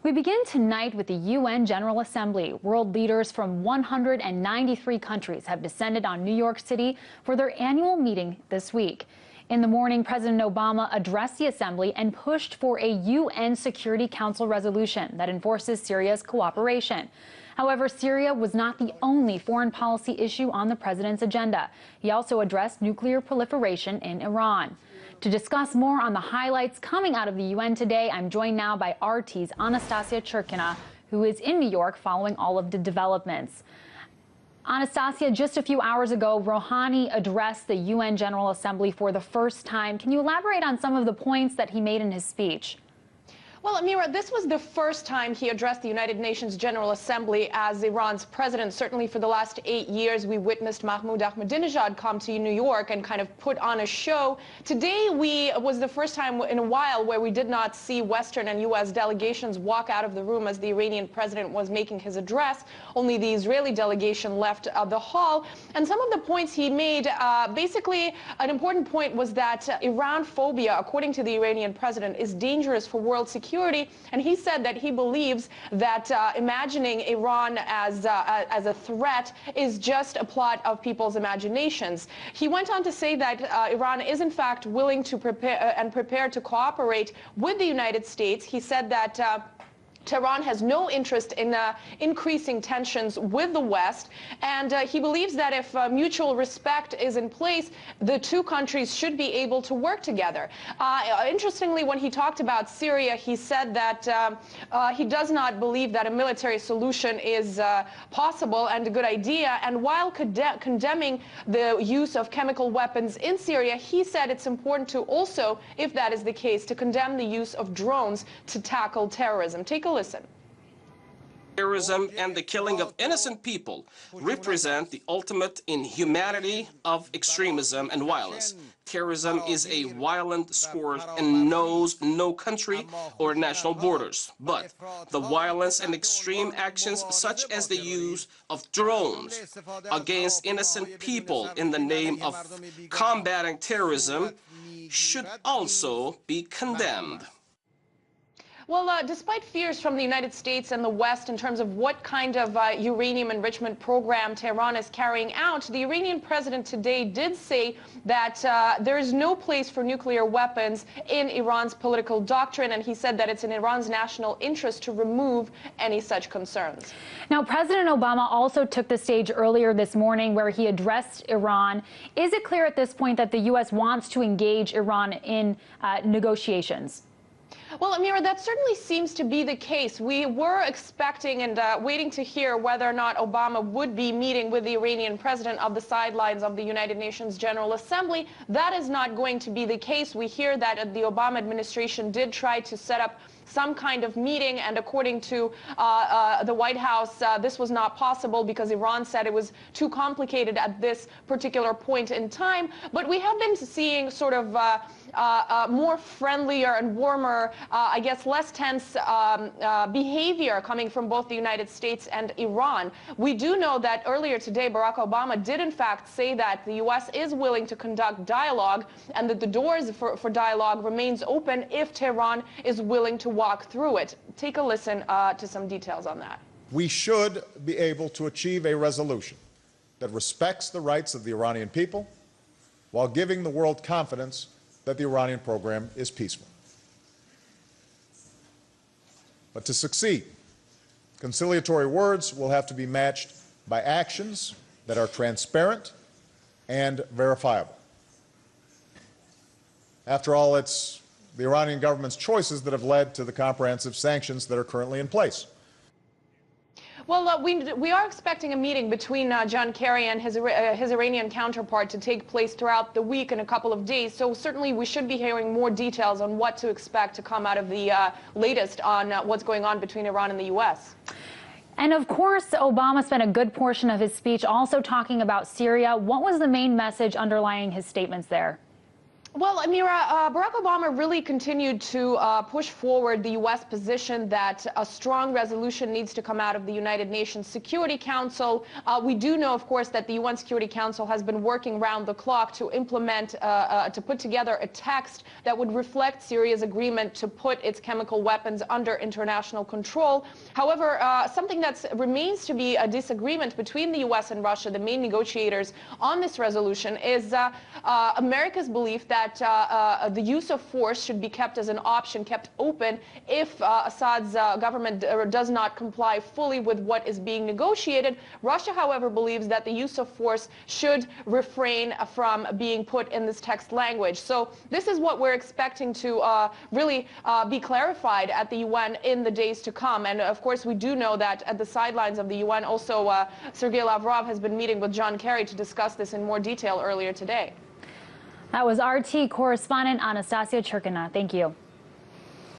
We begin tonight with the UN General Assembly. World leaders from 193 countries have descended on New York City for their annual meeting this week. In the morning, President Obama addressed the assembly and pushed for a UN Security Council resolution that enforces Syria's cooperation. However, Syria was not the only foreign policy issue on the president's agenda. He also addressed nuclear proliferation in Iran. To discuss more on the highlights coming out of the UN today, I'm joined now by RT's Anastasia Churkina, who is in New York following all of the developments. Anastasia, just a few hours ago, Rouhani addressed the UN General Assembly for the first time. Can you elaborate on some of the points that he made in his speech? Well, Amira, this was the first time he addressed the United Nations General Assembly as Iran's president. Certainly for the last 8 years, we witnessed Mahmoud Ahmadinejad come to New York and kind of put on a show. Today was the first time in a while where we did not see Western and U.S. delegations walk out of the room as the Iranian president was making his address. Only the Israeli delegation left the hall. And some of the points he made, basically an important point was that Iran phobia, according to the Iranian president, is dangerous for world security. And he said that he believes that imagining Iran as a threat is just a plot of people's imaginations. He went on to say that Iran is in fact willing to prepared to cooperate with the United States. He said that Tehran has no interest in increasing tensions with the West, and he believes that if mutual respect is in place, the two countries should be able to work together. Interestingly, when he talked about Syria, he said that he does not believe that a military solution is possible and a good idea, and while condemning the use of chemical weapons in Syria, he said it's important to also, if that is the case, to condemn the use of drones to tackle terrorism. Take a listen. Terrorism and the killing of innocent people represent the ultimate inhumanity of extremism and violence. Terrorism is a violent sport and knows no country or national borders. But the violence and extreme actions such as the use of drones against innocent people in the name of combating terrorism should also be condemned. Well, despite fears from the United States and the West in terms of what kind of uranium enrichment program Tehran is carrying out, the Iranian president today did say that there is no place for nuclear weapons in Iran's political doctrine, and he said that it's in Iran's national interest to remove any such concerns. Now, President Obama also took the stage earlier this morning where he addressed Iran. Is it clear at this point that the U.S. wants to engage Iran in negotiations? Well, Amira, that certainly seems to be the case. We were expecting and waiting to hear whether or not Obama would be meeting with the Iranian president of the sidelines of the United Nations General Assembly. That is not going to be the case. We hear that the Obama administration did try to set up some kind of meeting, and according to the White House, this was not possible because Iran said it was too complicated at this particular point in time. But we have been seeing sort of more friendlier and warmer, I guess less tense behavior coming from both the United States and Iran. We do know that earlier today, Barack Obama did in fact say that the U.S. is willing to conduct dialogue and that the doors for dialogue remains open if Tehran is willing to walk through it. Take a listen to some details on that. We should be able to achieve a resolution that respects the rights of the Iranian people while giving the world confidence that the Iranian program is peaceful. But to succeed, conciliatory words will have to be matched by actions that are transparent and verifiable. After all, it's the Iranian government's choices that have led to the comprehensive sanctions that are currently in place. Well, we are expecting a meeting between John Kerry and his Iranian counterpart to take place throughout the week in a couple of days. So certainly we should be hearing more details on what to expect to come out of the latest on what's going on between Iran and the U.S. And of course, Obama spent a good portion of his speech also talking about Syria. What was the main message underlying his statements there? Well, Amira, Barack Obama really continued to push forward the U.S. position that a strong resolution needs to come out of the United Nations Security Council. We do know, of course, that the UN Security Council has been working round the clock to implement, to put together a text that would reflect Syria's agreement to put its chemical weapons under international control. However, something that remains to be a disagreement between the U.S. and Russia, the main negotiators on this resolution, is America's belief that the use of force should be kept as an option, kept open, if Assad's government does not comply fully with what is being negotiated. Russia, however, believes that the use of force should refrain from being put in this text language. So this is what we're expecting to really be clarified at the UN in the days to come. And of course, we do know that at the sidelines of the UN, also Sergei Lavrov has been meeting with John Kerry to discuss this in more detail earlier today. That was RT correspondent Anastasia Churkina. Thank you.